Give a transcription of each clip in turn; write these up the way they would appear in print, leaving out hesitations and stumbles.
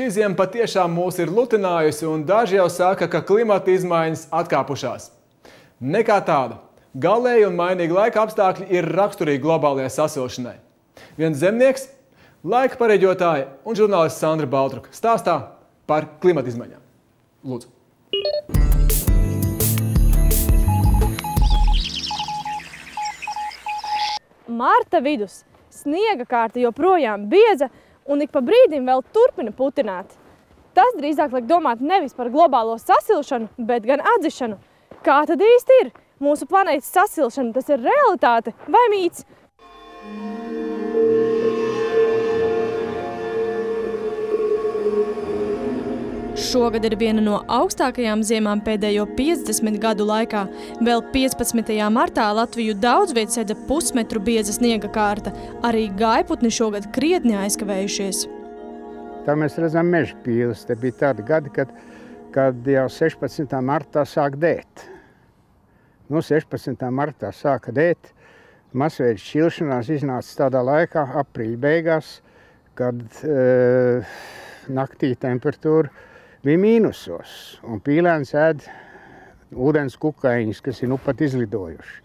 šī ziema patiešām mūs ir lutinājusi, un daži jau saka, ka klimata izmaiņas atkāpušās. Nekā tāda. Galēji un mainīgi laika apstākļi ir raksturīgi globālajai sasilšanai. Viens zemnieks, laika pareģotāja un žurnālists Sandra Baltruka stāstā par klimata izmaiņām. Lūdzu. Marta vidus. Sniega kārta joprojām bieza un ik pa brīdim vēl turpina putināt. Tas drīzāk liek domāt nevis par globālo sasilšanu, bet gan atzišanu. Kā tad īsti ir? Mūsu planētas sasilšana, tas ir realitāte vai mīts? Šogad ir viena no augstākajām ziemām pēdējo 50 gadu laikā. Vēl 15. martā Latviju daudz viet sedza pusmetru bieza sniega kārta. Arī gaiputni šogad krietni aizkavējušies. Tā mēs redzam meža pīles. Te bija tādi gadi, kad jau 16. martā sāk dēt. 16. martā sāka dēt. Masveida šķilšanās iznāca tādā laikā, aprīļa beigās, kad naktī temperatūra bija mīnusos, un pīlēns ēd ūdens kukaiņus, kas ir nu pat izlidojuši.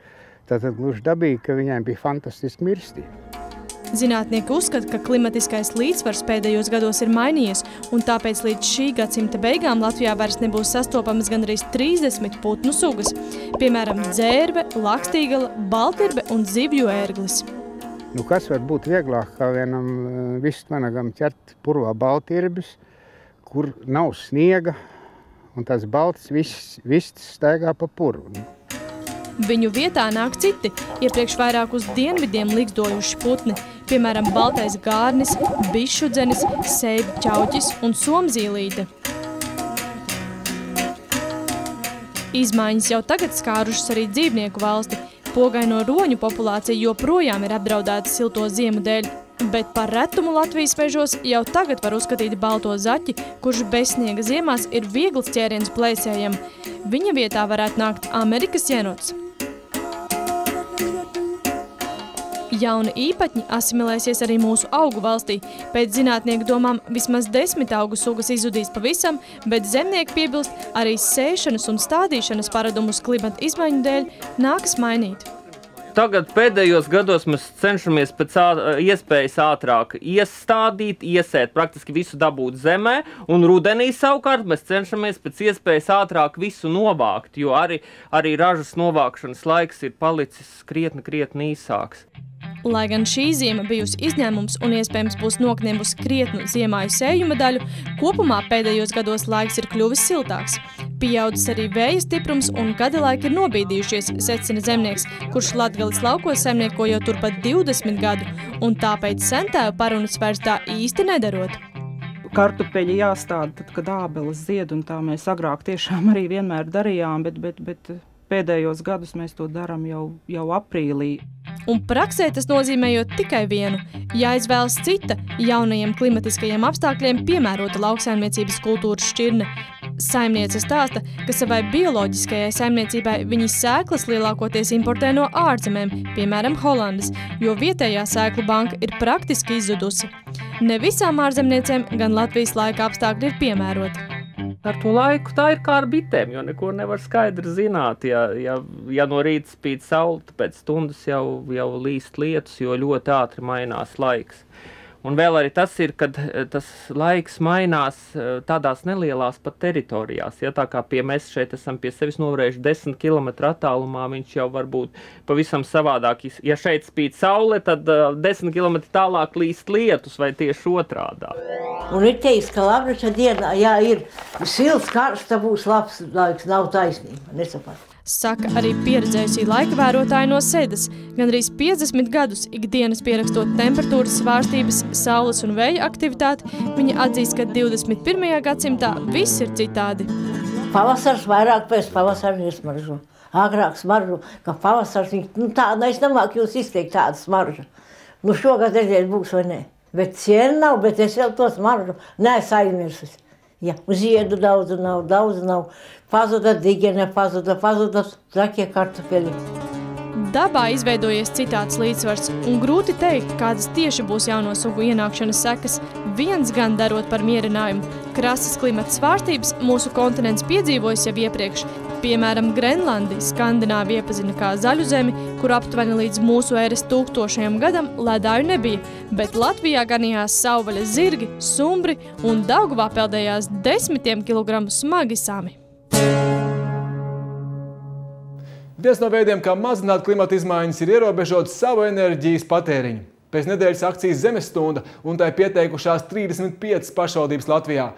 Tātad gluži dabīgi, ka viņiem bija fantastiski mirstība. Zinātnieki uzskata, ka klimatiskais līdzsvars pēdējos gados ir mainījies, un tāpēc līdz šī gadsimta beigām Latvijā vairs nebūs sastopamas gandrīz 30 putnu sugas, piemēram, dzērve, lakstīgala, baltirbe un zivju ērglis. Nu, kas var būt vieglāk, kā vienam vistvanagam ķert purvā baltirbis, kur nav sniega, un tās baltas vistas staigā pa purvu. Viņu vietā nāk citi, iepriekš vairāk uz dienvidiem likstojuši putni, piemēram, baltais gārnis, bišudzenis, seibu ķauķis un somzīlīte. Izmaiņas jau tagad skārušas arī dzīvnieku valsti. Pogaino roņu populācija joprojām ir apdraudēta silto ziemu dēļ, bet par retumu Latvijas mežos jau tagad var uzskatīt balto zaķi, kurš bez sniega ziemās ir viegls ķēriens plēsējam. Viņa vietā varētu nākt Amerikas jenots. Jauni īpatņi asimilēsies arī mūsu augu valstī. Pēc zinātnieku domām vismaz 10 augu sugas izzudīs pavisam, bet zemnieki piebilst, arī sēšanas un stādīšanas paradumus klimata izmaiņu dēļ nākas mainīt. Tagad pēdējos gados mēs cenšamies pēc iespējas ātrāk iestādīt, iesēt, praktiski visu dabūt zemē, un rudenī savukārt mēs cenšamies pēc iespējas ātrāk visu novākt, jo arī ražas novākšanas laiks ir palicis krietni īsāks. Lai gan šī ziema bijusi izņēmums un iespējams būs nokniebusi krietnu ziemāju sējuma daļu, kopumā pēdējos gados laiks ir kļuvis siltāks. Pieaudzis arī vēja stiprums un gada laiki ir nobīdījušies, secina zemnieks, kurš Latgales laukos saimnieko jau turpat 20 gadu, un tāpēc sentēvu parunas vairs tā īsti nedarot. Kartupeļi jāstāda tad, kad ābeles zied, un tā mēs agrāk tiešām arī vienmēr darījām, bet pēdējos gadus mēs to darām jau aprīlī. Un praksē tas nozīmējot tikai vienu – jāizvēlas cita jaunajiem klimatiskajiem apstākļiem piemērota lauksaimniecības kultūras šķirne. Saimniece stāsta, ka savai bioloģiskajai saimniecībai viņas sēklas lielākoties importē no ārzemēm, piemēram, Holandas, jo vietējā sēklu banka ir praktiski izzudusi. Ne visām ārzemniecēm gan Latvijas laika apstākļi ir piemēroti. Ar to laiku tā ir kā ar bitēm, jo neko nevar skaidri zināt. Ja no rīta spīd saule, pēc stundas jau līst lietus, jo ļoti ātri mainās laiks. Un vēl arī tas ir, kad tas laiks mainās tādās nelielās pat teritorijās. Ja, tā kā mēs šeit esam pie sevis novērējuši 10 km attālumā, viņš jau var būt pavisam savādāk. Ja šeit spīd saule, tad 10 km tālāk līst lietus vai tieši otrādā. Un ir teiks, ka lapkriča dienā, ja ir silts karsts, tad būs labs laiks, nav taisnība, nesapratu. Saka arī pieredzējusī laika vērotāji no Sedas. Gandrīz 50 gadus ikdienas pierakstot temperatūras svārstības, saules un vēja aktivitāti, viņa atzīst, ka 21. gadsimtā viss ir citādi. Pavasars vairāk pēc pavasara nesmaržo. Agrāk smaržo, ka pavasars, tāda es nemāku jūs izteikt tādu smaržu. Šogad redziet būs vai ne. Bet ciena nav, bet es vēl to smaržu neesmu aizmirsis. Ja, ziedu daudz nav. Pazuda digene, pazuda zaķie kartupeļi. Dabā izveidojies citāds līdzsvars, un grūti teikt, kādas tieši būs jauno sugu ienākšanas sekas. Viens gan darot par mierinājumu. Krasas klimata svārstības mūsu kontinents piedzīvojis jau iepriekš. Piemēram, Grenlandi Skandināvi iepazina kā zaļu zemi, kur aptuveni līdz mūsu ēras 1000. gadam ledāju nebija, bet Latvijā ganījās savvaļas zirgi, sumbri un Daugavā peldējās 10 kilogramu smagi sami. Viens no veidiem, kā mazināt klimata izmaiņas, ir ierobežot savu enerģijas patēriņu. Pēc nedēļas akcijas Zemes stunda un tai pieteikušās 35 pašvaldības Latvijā.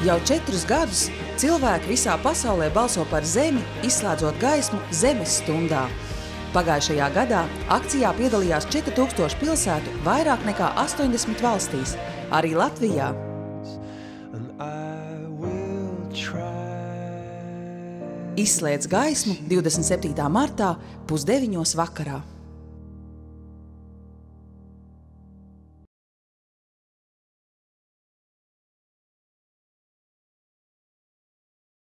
Jau 4 gadus cilvēki visā pasaulē balso par Zemi, izslēdzot gaismu Zemes stundā. Pagājušajā gadā akcijā piedalījās 4000 pilsētu vairāk nekā 80 valstīs, arī Latvijā. Izslēdz gaismu 27. martā 8:30 vakarā.